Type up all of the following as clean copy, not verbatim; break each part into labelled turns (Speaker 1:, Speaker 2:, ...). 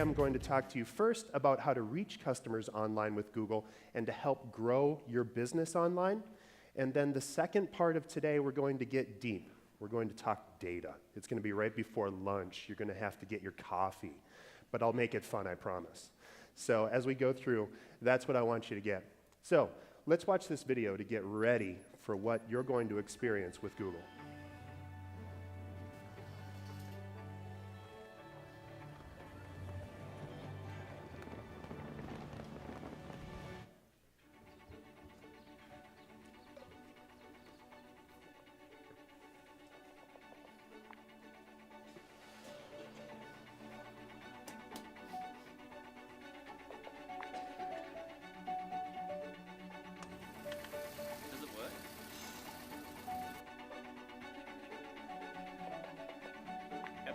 Speaker 1: I'm going to talk to you first about how to reach customers online with Google and to help grow your business online. And then the second part of today, we're going to get deep. We're going to talk data. It's going to be right before lunch. You're going to have to get your coffee, but I'll make it fun, I promise. So as we go through, that's what I want you to get. So let's watch this video to get ready for what you're going to experience with Google.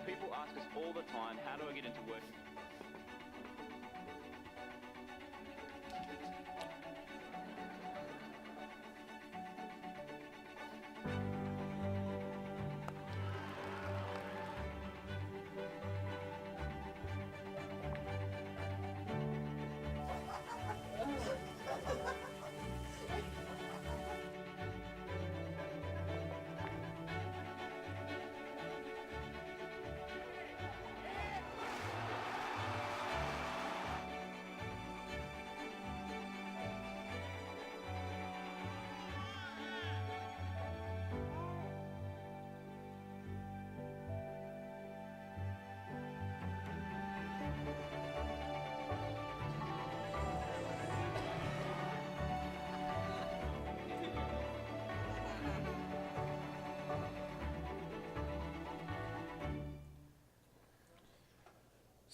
Speaker 2: People ask us all the time, how do I get into work?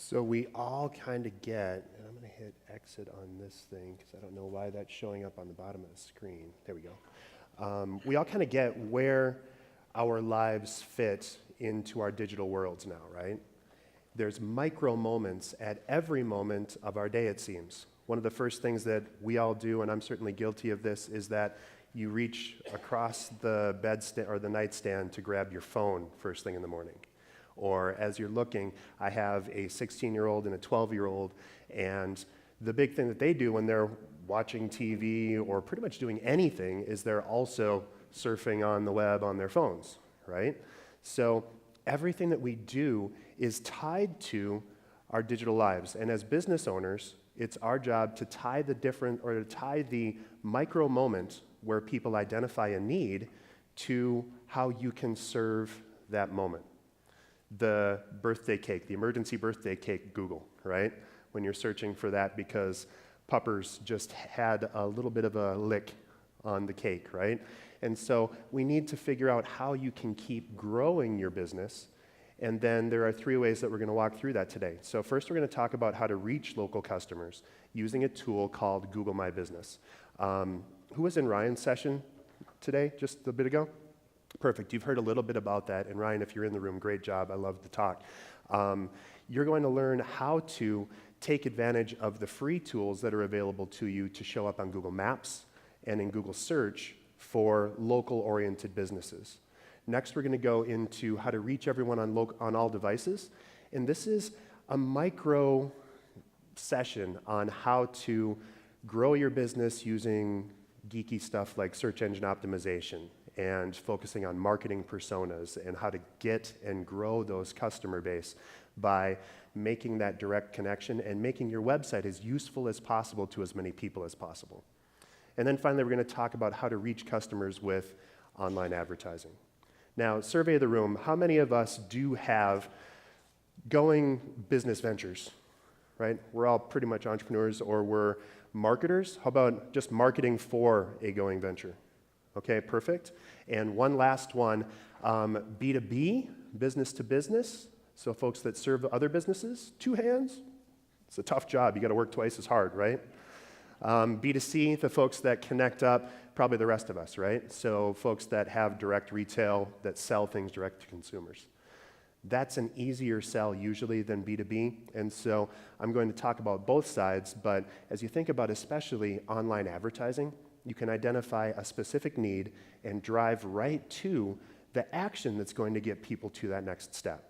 Speaker 1: So we all kind of get, and I'm going to hit exit on this thing because I don't know why that's showing up on the bottom of the screen. There we go. We all kind of get where our lives fit into our digital worlds now, right? There's micro moments at every moment of our day, it seems. One of the first things that we all do, and I'm certainly guilty of this, is that you reach across the bedstand or the nightstand to grab your phone first thing in the morning. Or as you're looking, I have a 16-year-old and a 12-year-old, and the big thing that they do when they're watching TV or pretty much doing anything is they're also surfing on the web on their phones, right? So everything that we do is tied to our digital lives. And as business owners, it's our job to tie the micro moment where people identify a need to how you can serve that moment. The birthday cake, the emergency birthday cake Google, right? When you're searching for that because puppers just had a little bit of a lick on the cake, right? And so we need to figure out how you can keep growing your business. And then there are 3 ways that we're going to walk through that today. So first we're going to talk about how to reach local customers using a tool called Google My Business. Who was in Ryan's session today, just a bit ago? Perfect. You've heard a little bit about that. And Ryan, if you're in the room, great job. I love the talk. You're going to learn how to take advantage of the free tools that are available to you to show up on Google Maps and in Google Search for local-oriented businesses. Next, we're going to go into how to reach everyone on all devices. And this is a micro session on how to grow your business using geeky stuff like search engine optimization and focusing on marketing personas and how to get and grow those customer base by making that direct connection and making your website as useful as possible to as many people as possible. And then finally, we're going to talk about how to reach customers with online advertising. Now, survey of the room, how many of us do have going business ventures, right? We're all pretty much entrepreneurs or we're marketers. How about just marketing for a going venture? Okay, perfect. And one last one, B2B, business to business. So folks that serve other businesses, 2 hands. It's a tough job. You got to work twice as hard, right? B2C, the folks that connect up, probably the rest of us, right? So folks that have direct retail, that sell things direct to consumers. That's an easier sell usually than B2B. And so I'm going to talk about both sides, but as you think about especially online advertising, you can identify a specific need and drive right to the action that's going to get people to that next step.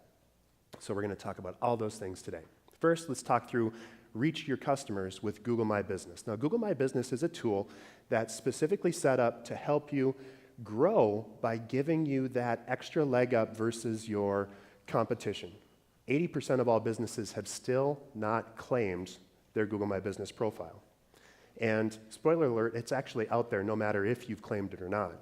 Speaker 1: So we're going to talk about all those things today. First, let's talk through reach your customers with Google My Business. Now, Google My Business is a tool that's specifically set up to help you grow by giving you that extra leg up versus your competition. 80% of all businesses have still not claimed their Google My Business profile. And spoiler alert, it's actually out there no matter if you've claimed it or not.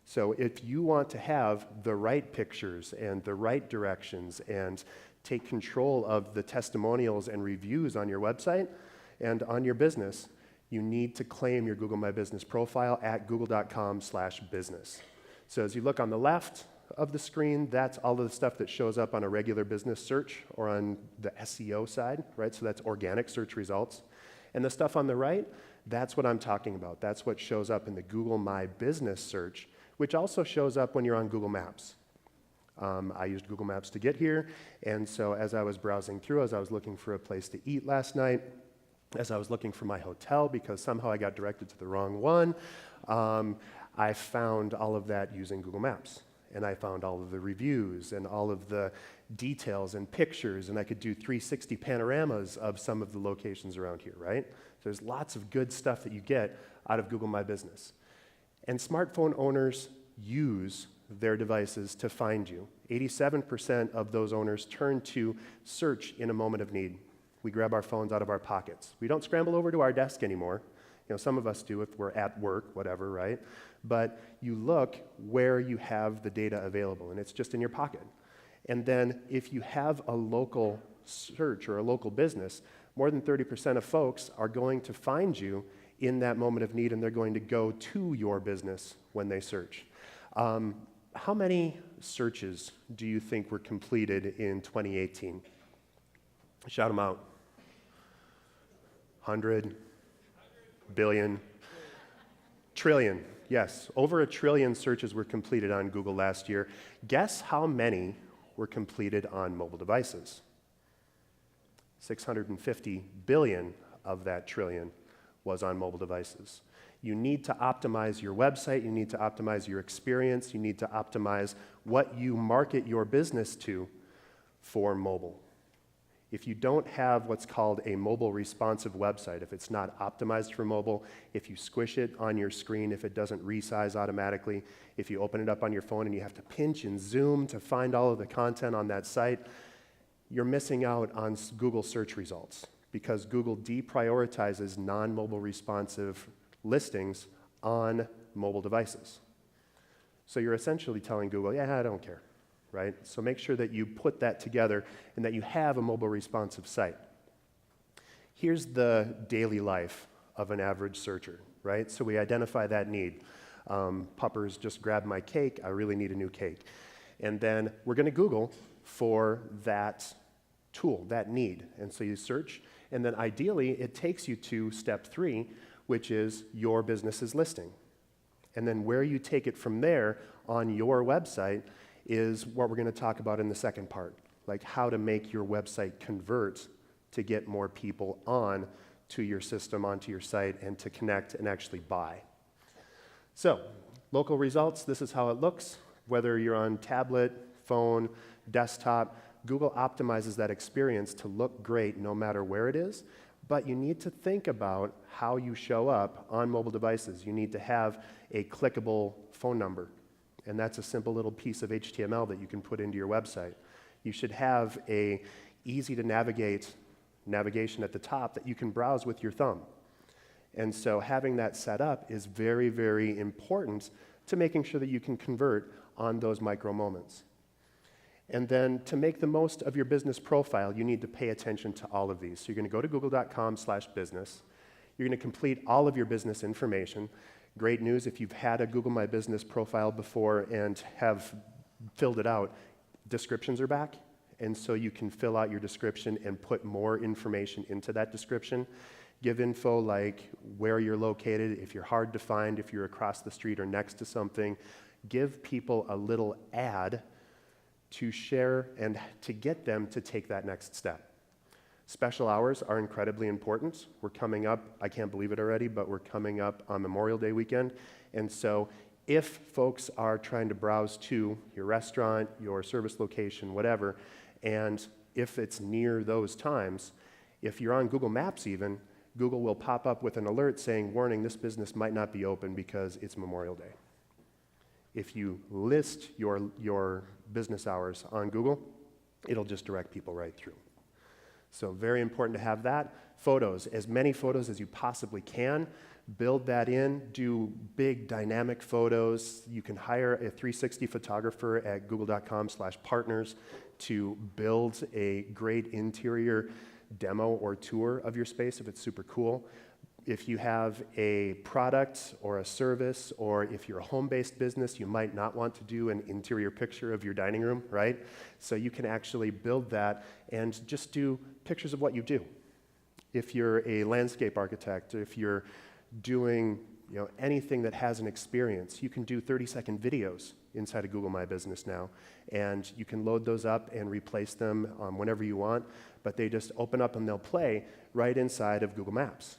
Speaker 1: So if you want to have the right pictures and the right directions and take control of the testimonials and reviews on your website and on your business, you need to claim your Google My Business profile at google.com/business. So as you look on the left of the screen, that's all of the stuff that shows up on a regular business search or on the SEO side, right? So that's organic search results. And the stuff on the right, that's what I'm talking about. That's what shows up in the Google My Business search, which also shows up when you're on Google Maps. I used Google Maps to get here, and so as I was browsing through, as I was looking for a place to eat last night, as I was looking for my hotel because somehow I got directed to the wrong one, I found all of that using Google Maps. And I found all of the reviews and all of the details and pictures, and I could do 360 panoramas of some of the locations around here, right? So there's lots of good stuff that you get out of Google My Business. And smartphone owners use their devices to find you. 87% of those owners turn to search in a moment of need. We grab our phones out of our pockets. We don't scramble over to our desk anymore. You know, some of us do if we're at work, whatever, right? But you look where you have the data available, and it's just in your pocket. And then if you have a local search or a local business, more than 30% of folks are going to find you in that moment of need, and they're going to go to your business when they search. How many searches do you think were completed in 2018? Shout them out. 100, billion, trillion. Yes, over 1 trillion searches were completed on Google last year. Guess how many were completed on mobile devices? 650 billion of that trillion was on mobile devices. You need to optimize your website, you need to optimize your experience, you need to optimize what you market your business to for mobile. If you don't have what's called a mobile responsive website, if it's not optimized for mobile, if you squish it on your screen, if it doesn't resize automatically, if you open it up on your phone and you have to pinch and zoom to find all of the content on that site, you're missing out on Google search results because Google deprioritizes non-mobile responsive listings on mobile devices. So you're essentially telling Google, yeah, I don't care, right? So make sure that you put that together and that you have a mobile responsive site. Here's the daily life of an average searcher, right? So we identify that need. Puppers just grabbed my cake, I really need a new cake. And then we're gonna Google for that tool, that need. And so you search, and then ideally it takes you to step 3, which is your business's listing. And then where you take it from there on your website is what we're going to talk about in the second part, like how to make your website convert to get more people on to your system, onto your site, and to connect and actually buy. So, local results, this is how it looks. Whether you're on tablet, phone, desktop, Google optimizes that experience to look great no matter where it is. But you need to think about how you show up on mobile devices. You need to have a clickable phone number, and that's a simple little piece of HTML that you can put into your website. You should have a easy to navigate navigation at the top that you can browse with your thumb. And so having that set up is very, very important to making sure that you can convert on those micro moments. And then to make the most of your business profile, you need to pay attention to all of these. So you're going to go to google.com/business. You're going to complete all of your business information. Great news, if you've had a Google My Business profile before and have filled it out, descriptions are back. And so you can fill out your description and put more information into that description. Give info like where you're located, if you're hard to find, if you're across the street or next to something. Give people a little ad to share and to get them to take that next step. Special hours are incredibly important. We're coming up, I can't believe it already, but we're coming up on Memorial Day weekend. And so if folks are trying to browse to your restaurant, your service location, whatever, and if it's near those times, if you're on Google Maps even, Google will pop up with an alert saying, warning, this business might not be open because it's Memorial Day. If you list your business hours on Google, it'll just direct people right through. So very important to have that. Photos, as many photos as you possibly can. Build that in, do big dynamic photos. You can hire a 360 photographer at google.com/partners to build a great interior demo or tour of your space if it's super cool. If you have a product or a service, or if you're a home-based business, you might not want to do an interior picture of your dining room, right? So you can actually build that and just do pictures of what you do. If you're a landscape architect, if you're doing anything that has an experience, you can do 30-second videos inside of Google My Business now, and you can load those up and replace them whenever you want, but they just open up and they'll play right inside of Google Maps,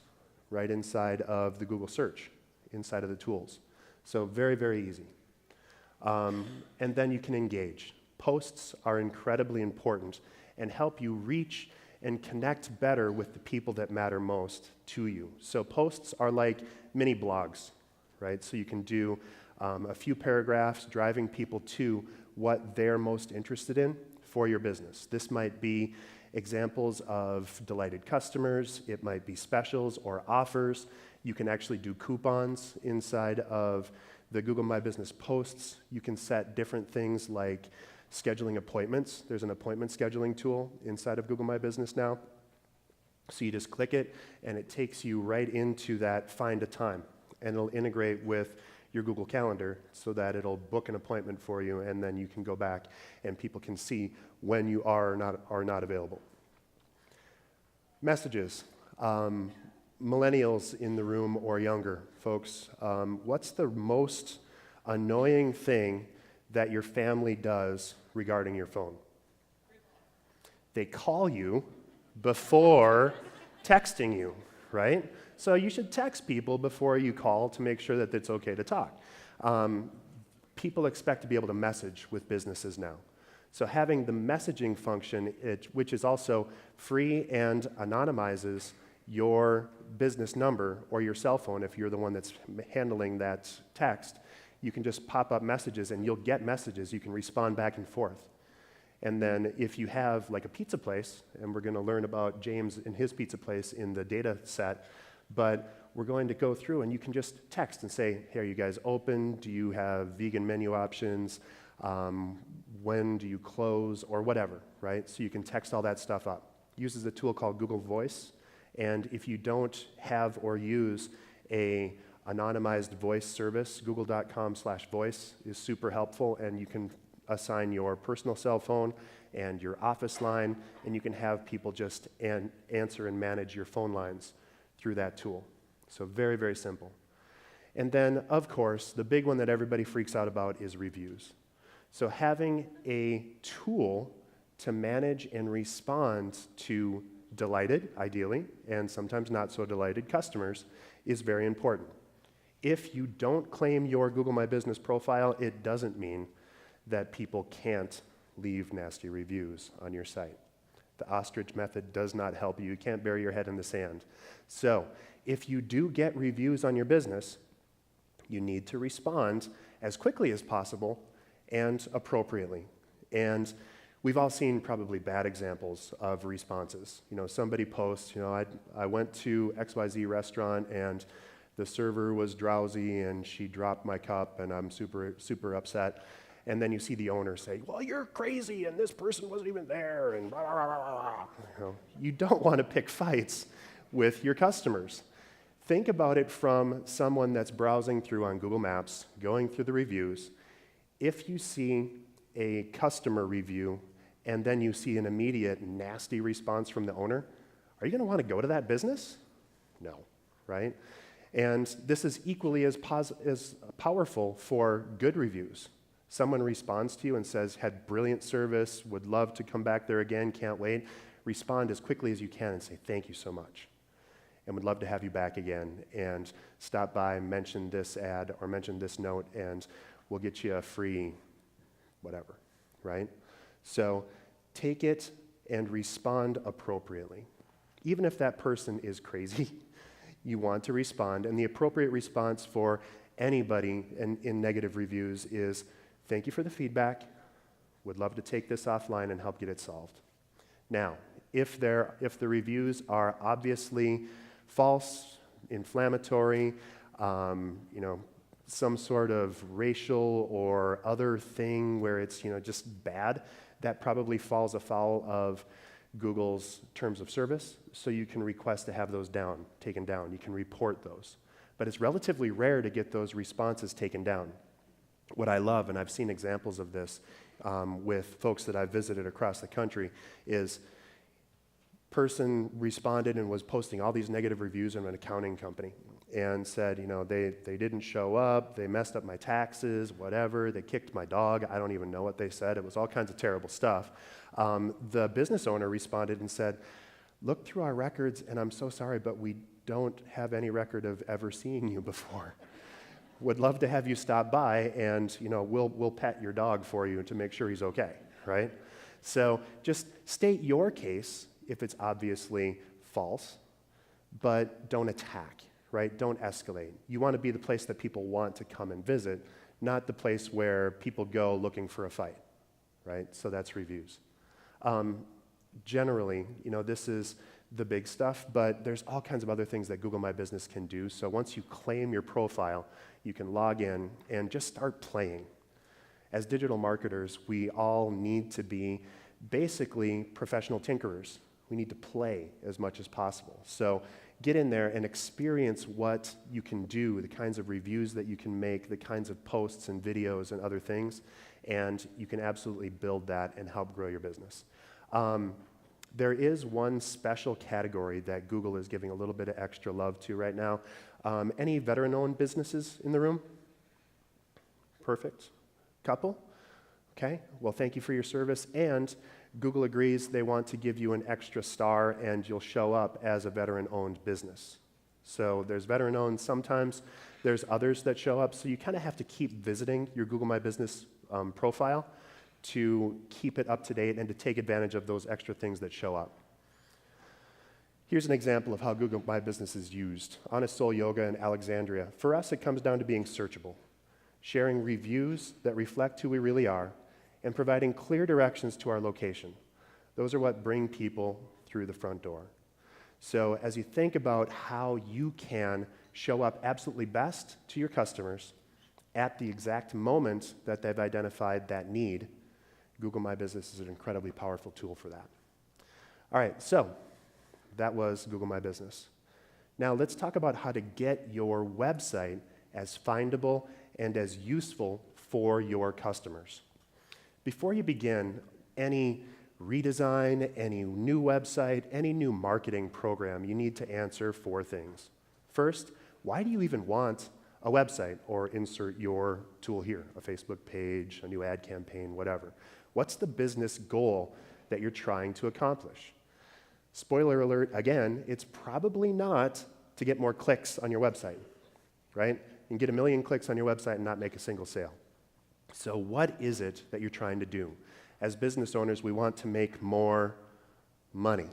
Speaker 1: right inside of the Google search, inside of the tools. So very, very easy. And then you can engage. Posts are incredibly important and help you reach and connect better with the people that matter most to you. So posts are like mini blogs, right? So you can do a few paragraphs driving people to what they're most interested in for your business. This might be examples of delighted customers, it might be specials or offers. You can actually do coupons inside of the Google My Business posts. You can set different things like scheduling appointments. There's an appointment scheduling tool inside of Google My Business now. So you just click it, and it takes you right into that find a time, and it'll integrate with your Google Calendar so that it'll book an appointment for you, and then you can go back and people can see when you are not available. Messages. Millennials in the room or younger folks, what's the most annoying thing that your family does regarding your phone? They call you before texting you, right? So you should text people before you call to make sure that it's okay to talk. People expect to be able to message with businesses now. So having the messaging function, which is also free and anonymizes your business number or your cell phone if you're the one that's handling that text, you can just pop up messages and you'll get messages. You can respond back and forth. And then if you have like a pizza place, and we're going to learn about James and his pizza place in the data set, but we're going to go through and you can just text and say, hey, are you guys open? Do you have vegan menu options? When do you close? Or whatever, right? So you can text all that stuff up. Uses a tool called Google Voice. And if you don't have or use a anonymized voice service, google.com/voice is super helpful, and you can assign your personal cell phone and your office line, and you can have people just answer and manage your phone lines through that tool. So very, very simple. And then, of course, the big one that everybody freaks out about is reviews. So having a tool to manage and respond to delighted, ideally, and sometimes not so delighted customers is very important. If you don't claim your Google My Business profile, it doesn't mean that people can't leave nasty reviews on your site. The ostrich method does not help you. You can't bury your head in the sand. So if you do get reviews on your business, you need to respond as quickly as possible and appropriately. And we've all seen probably bad examples of responses. Somebody posts, I went to XYZ restaurant and the server was drowsy and she dropped my cup and I'm super, super upset. And then you see the owner say, well, you're crazy and this person wasn't even there and blah, blah, blah, blah. You don't want to pick fights with your customers. Think about it from someone that's browsing through on Google Maps, going through the reviews. If you see a customer review and then you see an immediate nasty response from the owner, are you going to want to go to that business? No, right? And this is equally as powerful for good reviews. Someone responds to you and says, had brilliant service, would love to come back there again, can't wait. Respond as quickly as you can and say, thank you so much. And would love to have you back again. And stop by, mention this ad or mention this note, and we'll get you a free whatever, right? So take it and respond appropriately. Even if that person is crazy, you want to respond, and the appropriate response for anybody in negative reviews is, thank you for the feedback, would love to take this offline and help get it solved. Now, if the reviews are obviously false, inflammatory, some sort of racial or other thing where it's just bad, that probably falls afoul of Google's terms of service, so you can request to have those taken down. You can report those. But it's relatively rare to get those responses taken down. What I love, and I've seen examples of this with folks that I've visited across the country, is person responded and was posting all these negative reviews on an accounting company and said, they didn't show up, they messed up my taxes, whatever, they kicked my dog, I don't even know what they said, it was all kinds of terrible stuff. The business owner responded and said, look through our records and I'm so sorry, but we don't have any record of ever seeing you before. Would love to have you stop by and we'll pet your dog for you to make sure he's okay, right? So just state your case if it's obviously false, but don't attack, right? Don't escalate. You want to be the place that people want to come and visit, not the place where people go looking for a fight, right? So that's reviews. Generally, this is the big stuff, but there's all kinds of other things that Google My Business can do. So once you claim your profile, you can log in and just start playing. As digital marketers, we all need to be basically professional tinkerers. We need to play as much as possible. So get in there and experience what you can do, the kinds of reviews that you can make, the kinds of posts and videos and other things, and you can absolutely build that and help grow your business. There is one special category that Google is giving a little bit of extra love to right now. Any veteran-owned businesses in the room? Perfect. Couple? Okay. Well, thank you for your service, and Google agrees they want to give you an extra star and you'll show up as a veteran-owned business. So there's veteran-owned sometimes, there's others that show up, so you kind of have to keep visiting your Google My Business profile to keep it up to date and to take advantage of those extra things that show up. Here's an example of how Google My Business is used. Honest Soul Yoga in Alexandria. For us, it comes down to being searchable, sharing reviews that reflect who we really are, and providing clear directions to our location. Those are what bring people through the front door. So as you think about how you can show up absolutely best to your customers at the exact moment that they've identified that need, Google My Business is an incredibly powerful tool for that. All right, so that was Google My Business. Now let's talk about how to get your website as findable and as useful for your customers. Before you begin any redesign, any new website, any new marketing program, you need to answer 4 things. First, why do you even want a website, or insert your tool here, a Facebook page, a new ad campaign, whatever? What's the business goal that you're trying to accomplish? Spoiler alert, again, it's probably not to get more clicks on your website, right? You can get 1 million clicks on your website and not make a single sale. So what is it that you're trying to do? As business owners, we want to make more money.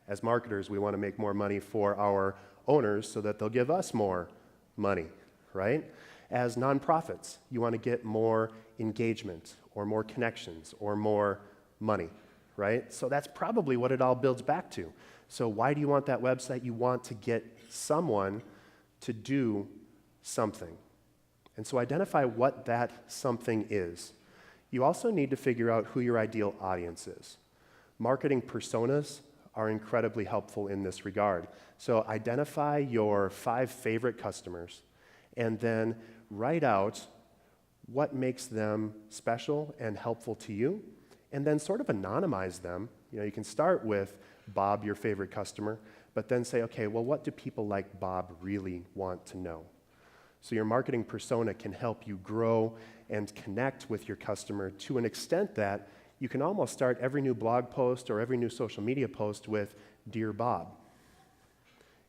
Speaker 1: As marketers, we want to make more money for our owners so that they'll give us more money, right? As nonprofits, you want to get more engagement or more connections or more money, right? So that's probably what it all builds back to. So why do you want that website? You want to get someone to do something. And so identify what that something is. You also need to figure out who your ideal audience is. Marketing personas are incredibly helpful in this regard. So identify your 5 favorite customers and then write out what makes them special and helpful to you, and then sort of anonymize them. You can start with Bob, your favorite customer, but then say, okay, well, what do people like Bob really want to know? So your marketing persona can help you grow and connect with your customer to an extent that you can almost start every new blog post or every new social media post with, Dear Bob,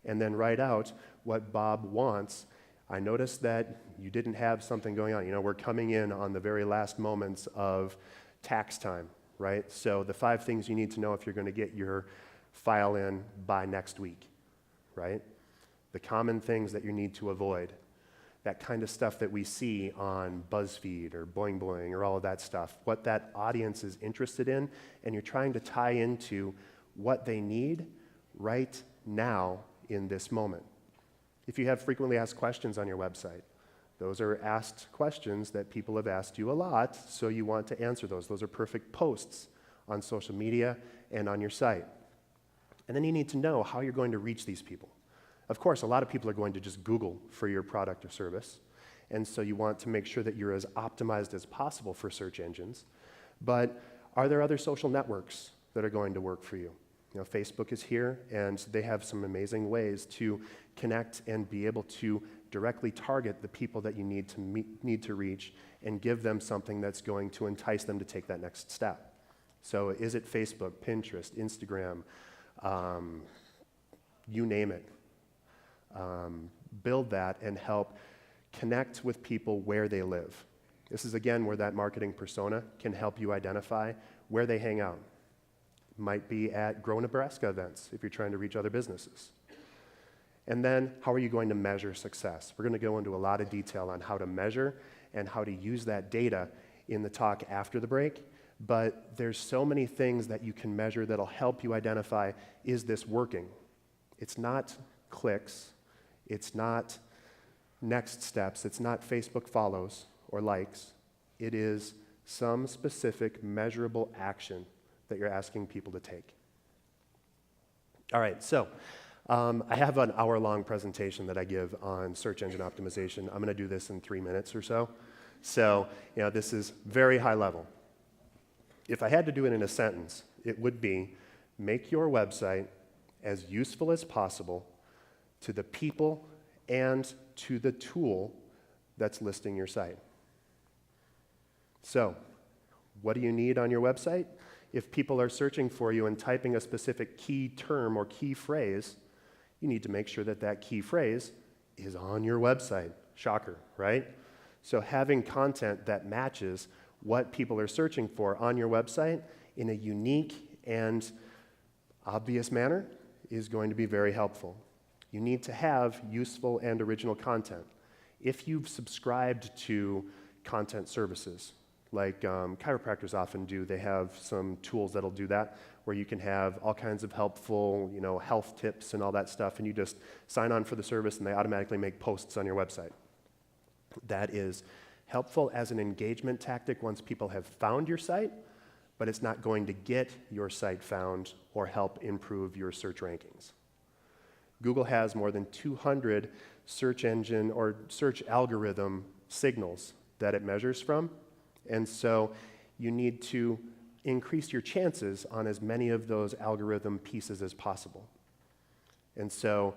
Speaker 1: and then write out what Bob wants. I noticed that you didn't have something going on. We're coming in on the very last moments of tax time, right? So the 5 things you need to know if you're going to get your file in by next week, right? The common things that you need to avoid, that kind of stuff that we see on BuzzFeed or Boing Boing or all of that stuff, what that audience is interested in, and you're trying to tie into what they need right now in this moment. If you have frequently asked questions on your website, those are asked questions that people have asked you a lot, so you want to answer those. Those are perfect posts on social media and on your site. And then you need to know how you're going to reach these people. Of course, a lot of people are going to just Google for your product or service, and so you want to make sure that you're as optimized as possible for search engines. But are there other social networks that are going to work for you? You know, Facebook is here, and they have some amazing ways to connect and be able to directly target the people that you need to reach and give them something that's going to entice them to take that next step. So is it Facebook, Pinterest, Instagram, you name it. Build that and help connect with people where they live. This is, again, where that marketing persona can help you identify where they hang out. Might be at Grow Nebraska events if you're trying to reach other businesses. And then, how are you going to measure success? We're going to go into a lot of detail on how to measure and how to use that data in the talk after the break, but there's so many things that you can measure that'll help you identify, is this working? It's not clicks, it's not next steps, it's not Facebook follows or likes. It is some specific measurable action that you're asking people to take. All right, so I have an hour-long presentation that I give on search engine optimization. I'm going to do this in 3 minutes or so. So, you know, this is very high level. If I had to do it in a sentence, it would be, make your website as useful as possible to the people and to the tool that's listing your site. So, what do you need on your website? If people are searching for you and typing a specific key term or key phrase, you need to make sure that that key phrase is on your website. Shocker, right? So having content that matches what people are searching for on your website in a unique and obvious manner is going to be very helpful. You need to have useful and original content. If you've subscribed to content services, like chiropractors often do, they have some tools that'll do that, where you can have all kinds of helpful, you know, health tips and all that stuff, and you just sign on for the service and they automatically make posts on your website. That is helpful as an engagement tactic once people have found your site, but it's not going to get your site found or help improve your search rankings. Google has more than 200 search engine or search algorithm signals that it measures from, and so you need to increase your chances on as many of those algorithm pieces as possible. And so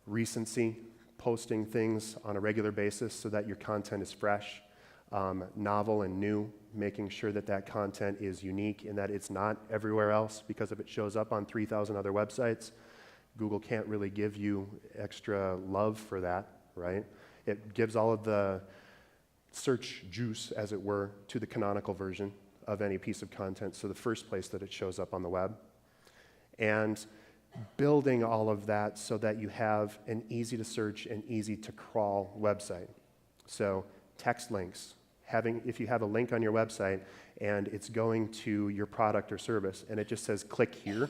Speaker 1: recency, posting things on a regular basis so that your content is fresh, novel and new, making sure that that content is unique and that it's not everywhere else, because if it shows up on 3,000 other websites, Google can't really give you extra love for that, right? It gives all of the search juice, as it were, to the canonical version of any piece of content, so the first place that it shows up on the web. And building all of that so that you have an easy to search and easy to crawl website. So text links, if you have a link on your website and it's going to your product or service and it just says click here,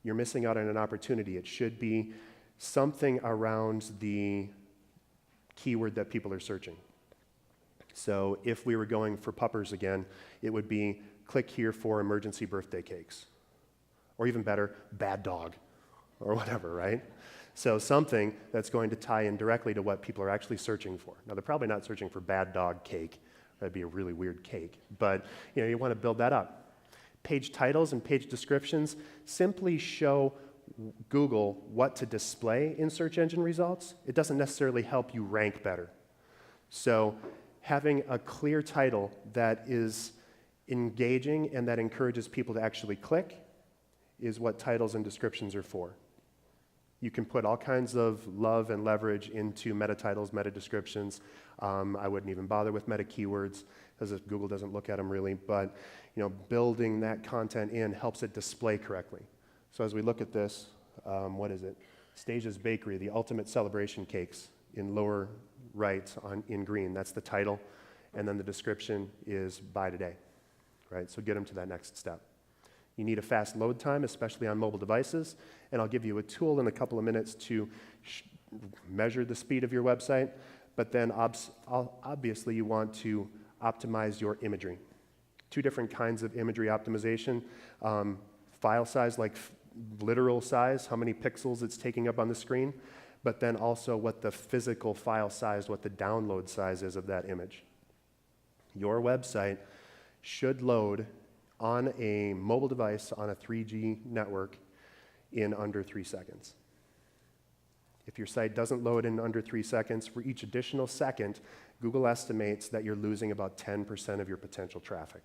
Speaker 1: you're missing out on an opportunity. It should be something around the keyword that people are searching. So if we were going for puppers again, it would be click here for emergency birthday cakes. Or even better, bad dog, or whatever, right? So something that's going to tie in directly to what people are actually searching for. Now, they're probably not searching for bad dog cake. That'd be a really weird cake. But you want to build that up. Page titles and page descriptions simply show Google what to display in search engine results. It doesn't necessarily help you rank better. So having a clear title that is engaging and that encourages people to actually click is what titles and descriptions are for. You can put all kinds of love and leverage into meta titles, meta descriptions. I wouldn't even bother with meta keywords, as if Google doesn't look at them really, but building that content in helps it display correctly. So as we look at this, what is it? Stage's Bakery, the ultimate celebration cakes, in lower right in green. That's the title, and then the description is buy today, right? So get them to that next step. You need a fast load time, especially on mobile devices, and I'll give you a tool in a couple of minutes to measure the speed of your website, but then obviously you want to optimize your imagery. Two different kinds of imagery optimization. File size, like literal size, how many pixels it's taking up on the screen, but then also what the physical file size, what the download size is of that image. Your website should load on a mobile device on a 3G network in under 3 seconds. If your site doesn't load in under 3 seconds, for each additional second, Google estimates that you're losing about 10% of your potential traffic.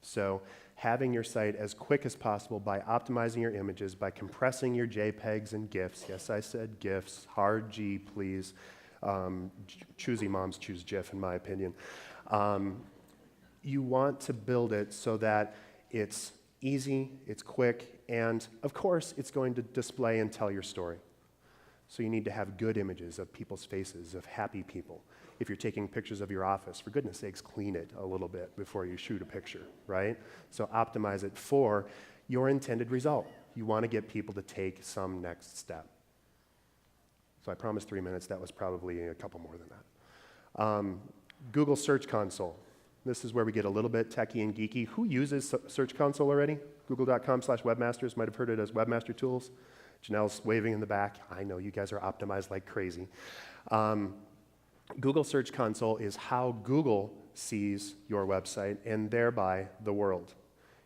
Speaker 1: So having your site as quick as possible by optimizing your images, by compressing your JPEGs and GIFs. Yes, I said GIFs, hard G, please. Choosy moms choose GIF, in my opinion. You want to build it so that it's easy, it's quick, and of course, it's going to display and tell your story. So you need to have good images of people's faces, of happy people. If you're taking pictures of your office, for goodness sakes, clean it a little bit before you shoot a picture, right? So optimize it for your intended result. You want to get people to take some next step. So I promised 3 minutes. That was probably a couple more than that. Google Search Console. This is where we get a little bit techie and geeky. Who uses Search Console already? Google.com/webmasters, might have heard it as Webmaster Tools. Janelle's waving in the back. I know you guys are optimized like crazy. Google Search Console is how Google sees your website and thereby the world.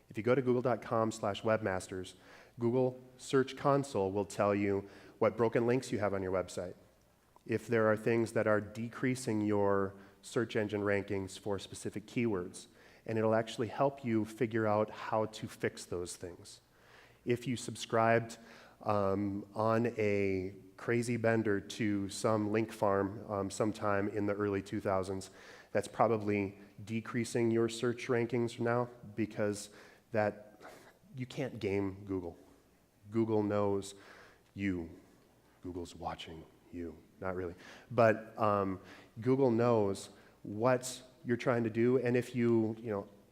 Speaker 1: If you go to google.com/webmasters, Google Search Console will tell you what broken links you have on your website. If there are things that are decreasing your search engine rankings for specific keywords, and it'll actually help you figure out how to fix those things. If you subscribed on a crazy bender to some link farm sometime in the early 2000s, that's probably decreasing your search rankings now, because that you can't game Google. Google knows you. Google's watching you. Not really. But Google knows what you're trying to do, and if you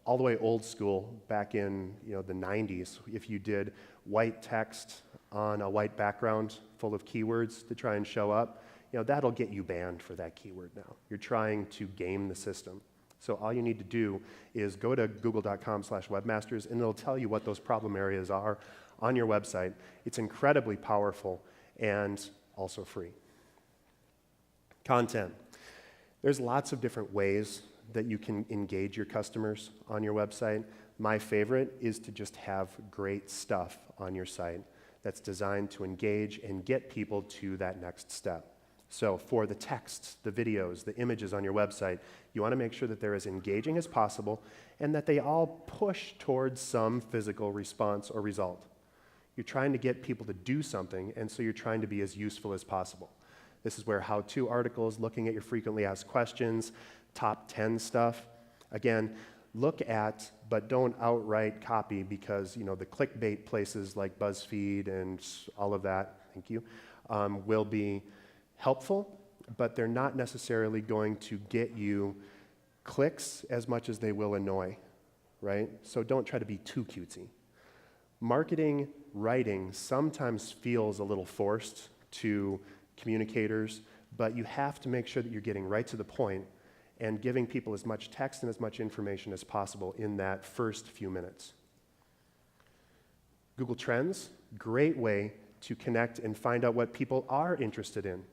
Speaker 1: all the way old school, back in the 90s, if you did white text on a white background full of keywords to try and show up, that'll get you banned for that keyword now. You're trying to game the system. So all you need to do is go to google.com/webmasters, and it'll tell you what those problem areas are on your website. It's incredibly powerful and also free. Content. There's lots of different ways that you can engage your customers on your website. My favorite is to just have great stuff on your site that's designed to engage and get people to that next step. So for the text, the videos, the images on your website, you want to make sure that they're as engaging as possible and that they all push towards some physical response or result. You're trying to get people to do something, and so you're trying to be as useful as possible. This is where how-to articles, looking at your frequently asked questions, top 10 stuff. Again, look at, but don't outright copy, because the clickbait places like BuzzFeed and all of that, thank you, will be helpful, but they're not necessarily going to get you clicks as much as they will annoy, right? So don't try to be too cutesy. Marketing writing sometimes feels a little forced to communicators, but you have to make sure that you're getting right to the point and giving people as much text and as much information as possible in that first few minutes. Google Trends, great way to connect and find out what people are interested in.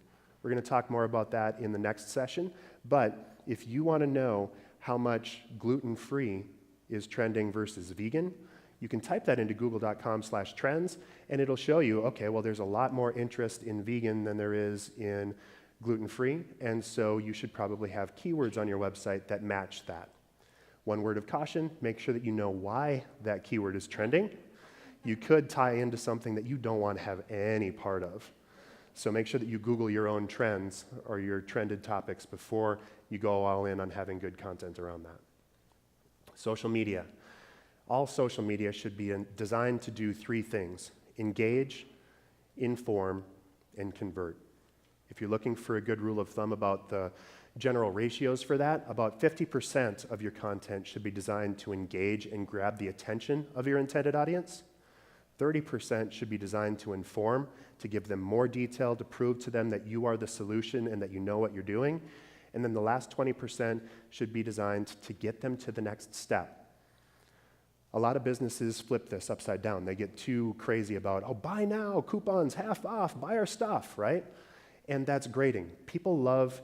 Speaker 1: We're going to talk more about that in the next session, but if you want to know how much gluten-free is trending versus vegan, you can type that into google.com/trends, and it'll show you, okay, well, there's a lot more interest in vegan than there is in gluten-free, and so you should probably have keywords on your website that match that. One word of caution, make sure that you know why that keyword is trending. you could tie into something that you don't want to have any part of. So make sure that you Google your own trends or your trended topics before you go all in on having good content around that. Social media. All social media should be designed to do three things: engage, inform, and convert. If you're looking for a good rule of thumb about the general ratios for that, about 50% of your content should be designed to engage and grab the attention of your intended audience. 30% should be designed to inform, to give them more detail, to prove to them that you are the solution and that you know what you're doing. And then the last 20% should be designed to get them to the next step. A lot of businesses flip this upside down. They get too crazy about, oh, buy now, coupons, half off, buy our stuff, right? And that's grating. People love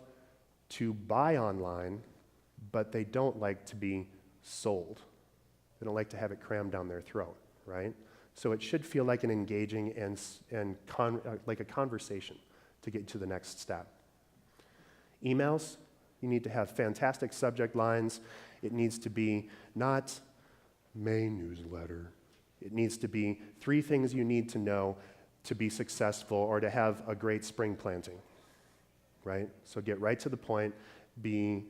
Speaker 1: to buy online, but they don't like to be sold. They don't like to have it crammed down their throat, right? So it should feel like an engaging and like a conversation to get to the next step. Emails, you need to have fantastic subject lines. It needs to be not May newsletter. It needs to be 3 things you need to know to be successful or to have a great spring planting, right? So get right to the point, be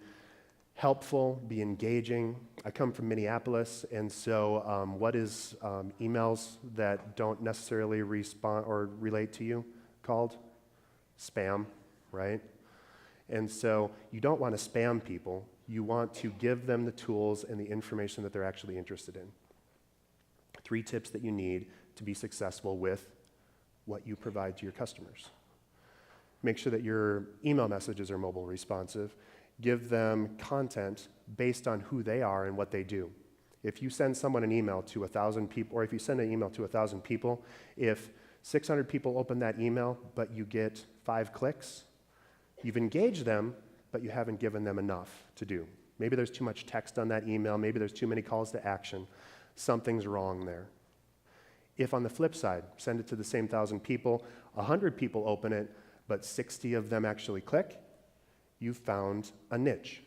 Speaker 1: helpful, be engaging. I come from Minneapolis, and so what is emails that don't necessarily respond or relate to you called? Spam, right? And so you don't want to spam people. You want to give them the tools and the information that they're actually interested in. 3 tips that you need to be successful with what you provide to your customers. Make sure that your email messages are mobile responsive. Give them content based on who they are and what they do. If you send someone an email to 1,000 people, or if you send an email to 1,000 people, if 600 people open that email, but you get 5 clicks, you've engaged them, but you haven't given them enough to do. Maybe there's too much text on that email. Maybe there's too many calls to action. Something's wrong there. If on the flip side, send it to the same 1,000 people, 100 people open it, but 60 of them actually click, you've found a niche.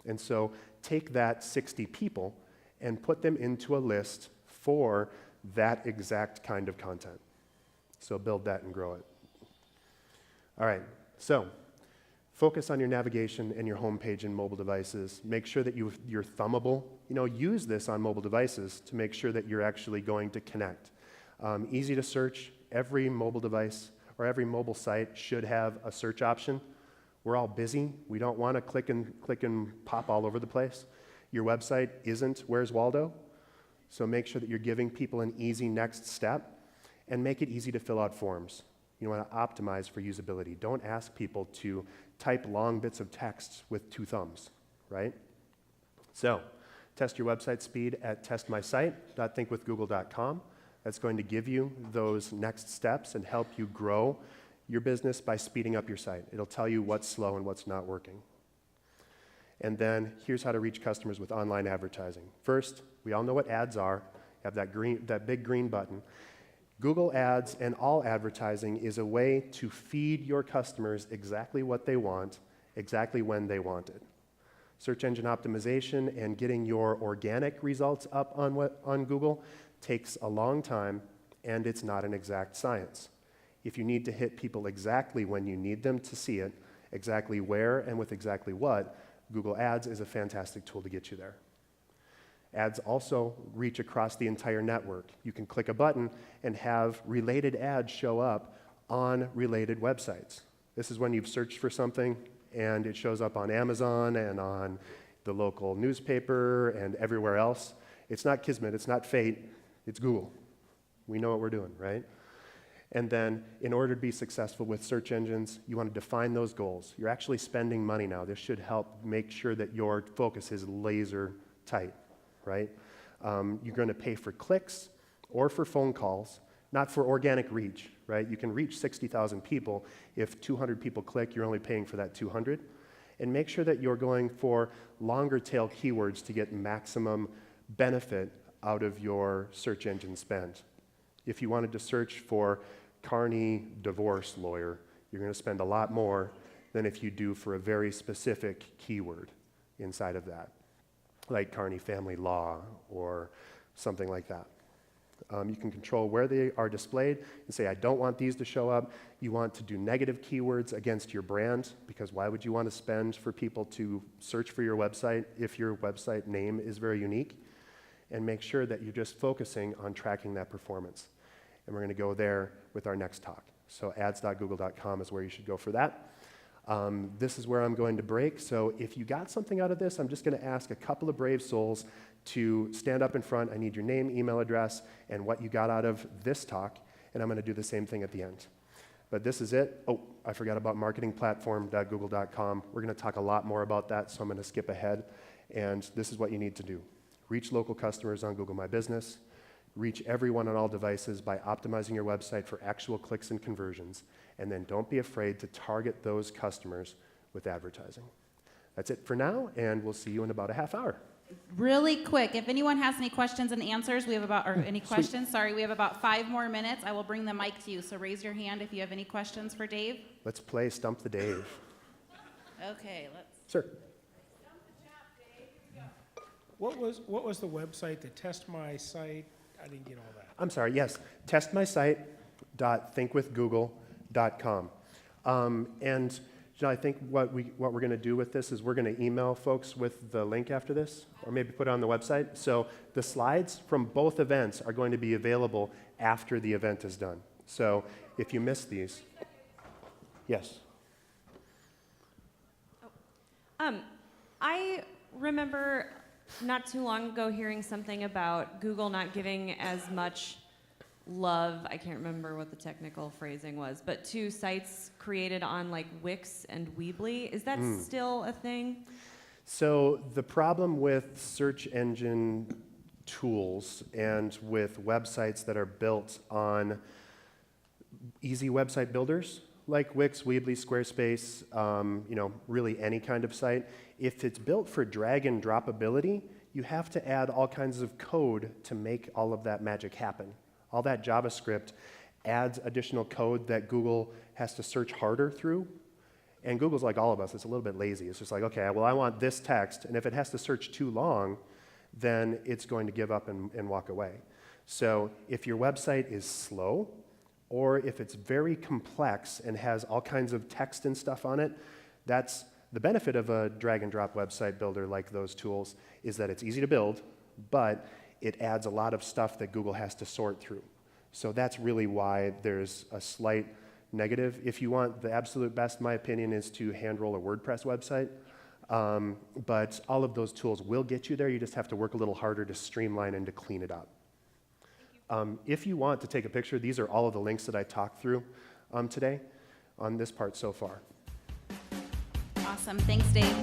Speaker 1: And so take that 60 people and put them into a list for that exact kind of content. So build that and grow it. All right, so focus on your navigation and your homepage and mobile devices. Make sure that you're thumbable. Use this on mobile devices to make sure that you're actually going to connect. Easy to search. Every mobile device or every mobile site should have a search option. We're all busy. We don't want to click and pop all over the place. Your website isn't Where's Waldo? So make sure that you're giving people an easy next step and make it easy to fill out forms. You want to optimize for usability. Don't ask people to type long bits of text with 2 thumbs, right? So test your website speed at testmysite.thinkwithgoogle.com. That's going to give you those next steps and help you grow your business by speeding up your site. It'll tell you what's slow and what's not working. And then here's how to reach customers with online advertising. First, we all know what ads are. You have that big green button. Google Ads and all advertising is a way to feed your customers exactly what they want, exactly when they want it. Search engine optimization and getting your organic results up on Google takes a long time, and it's not an exact science. If you need to hit people exactly when you need them to see it, exactly where and with exactly what, Google Ads is a fantastic tool to get you there. Ads also reach across the entire network. You can click a button and have related ads show up on related websites. This is when you've searched for something and it shows up on Amazon and on the local newspaper and everywhere else. It's not Kismet, it's not fate, it's Google. We know what we're doing, right? And then in order to be successful with search engines, you want to define those goals. You're actually spending money now. This should help make sure that your focus is laser tight, right? You're going to pay for clicks or for phone calls, not for organic reach, right? You can reach 60,000 people. If 200 people click, you're only paying for that 200. And make sure that you're going for longer tail keywords to get maximum benefit out of your search engine spend. If you wanted to search for Carney divorce lawyer, you're going to spend a lot more than if you do for a very specific keyword inside of that, like Carney family law or something like that. You can control where they are displayed and say, I don't want these to show up. You want to do negative keywords against your brand, because why would you want to spend for people to search for your website if your website name is very unique? And make sure that you're just focusing on tracking that performance. And we're going to go there with our next talk. So ads.google.com is where you should go for that. This is where I'm going to break. So if you got something out of this, I'm just going to ask a couple of brave souls to stand up in front. I need your name, email address, and what you got out of this talk, and I'm going to do the same thing at the end. But this is it. Oh, I forgot about marketingplatform.google.com. We're going to talk a lot more about that, so I'm going to skip ahead. And this is what you need to do. Reach local customers on Google My Business. Reach everyone on all devices by optimizing your website for actual clicks and conversions. And then don't be afraid to target those customers with advertising. That's it for now, and we'll see you in about a half hour.
Speaker 3: Really quick, if anyone has any questions and answers, we have about, or any questions, sorry, we have about 5 more minutes. I will bring the mic to you, so raise your hand if you have any questions for Dave.
Speaker 1: Let's play Stump the Dave.
Speaker 3: Okay, let's.
Speaker 1: Sir.
Speaker 3: Stump the chap, Dave. Here we go.
Speaker 4: What was the website to test my site? I didn't get all that.
Speaker 1: I'm sorry, yes. testmysite.thinkwithgoogle.com. And you know, I think what we're going to do with this is we're going to email folks with the link after this, or maybe put it on the website. So the slides from both events are going to be available after the event is done. So if you miss these, yes.
Speaker 5: I remember not too long ago hearing something about Google not giving as much love, I can't remember what the technical phrasing was, but to sites created on like Wix and Weebly. Is that still a thing?
Speaker 1: So the problem with search engine tools and with websites that are built on easy website builders like Wix, Weebly, Squarespace, you know, really any kind of site, if it's built for drag and drop ability, you have to add all kinds of code to make all of that magic happen. All that JavaScript adds additional code that Google has to search harder through. And Google's like all of us, it's a little bit lazy. It's just like, okay, well, I want this text, and if it has to search too long, then it's going to give up and walk away. So if your website is slow, or if it's very complex and has all kinds of text and stuff on it, that's the benefit of a drag and drop website builder like those tools, is that it's easy to build, but it adds a lot of stuff that Google has to sort through. So that's really why there's a slight negative. If you want the absolute best, my opinion is to hand roll a WordPress website. But all of those tools will get you there. You just have to work a little harder to streamline and to clean it up. If you want to take a picture, these are all of the links that I talked through today on this part so far.
Speaker 3: Awesome, thanks, Dave.